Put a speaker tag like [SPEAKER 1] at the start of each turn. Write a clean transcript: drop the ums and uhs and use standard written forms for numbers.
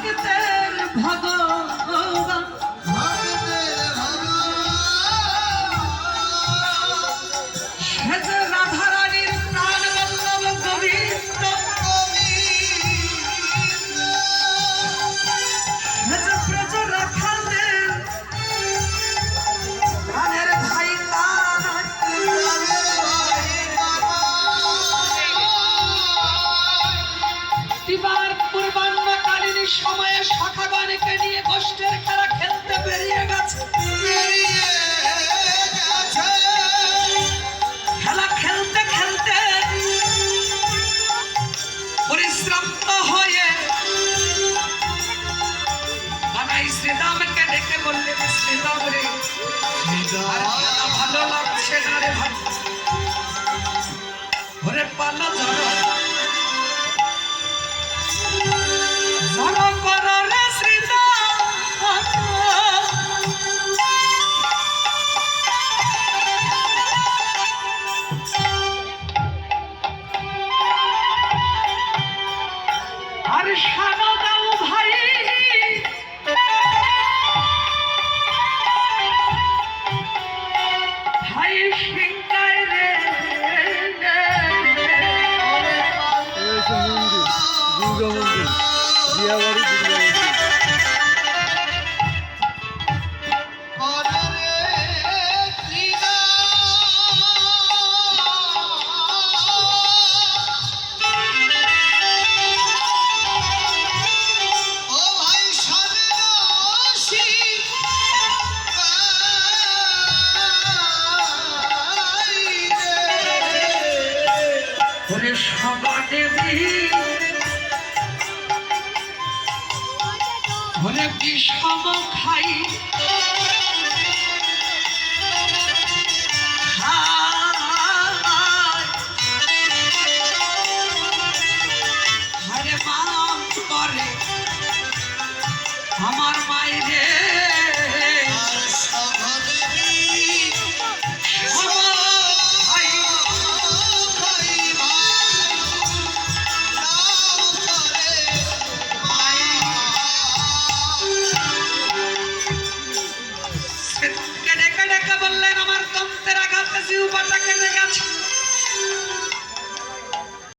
[SPEAKER 1] ভক্তের ভগবান রাধারানীর প্রাণ বল্লভ গোবিন্দ ব্রজ রাখালেন প্রাণের ভাই দিবার পূর্বাহ্নকালীন সময়ে সখাগণকে নিয়ে গোষ্ঠীর খেলা খেলতে বেরিয়ে গেছে। খেলা খেলতে খেলতে পরিশ্রান্ত হয়ে বাবাই শ্রীরামকে ডেকে বললেন, শ্রীরাম রে, ভালো লাগছে না রে ভাই, ঘরে পালা ধরো ধরো করো রে শ্রীরাম। আর সানো দাও ভাই, ভাই সিংকায় রে ঘরে বিষম খাই ঘরে মাম করে আমার মায়েরে বললেন আমার তন্ত্রের আঘাতে জিহ্বাটা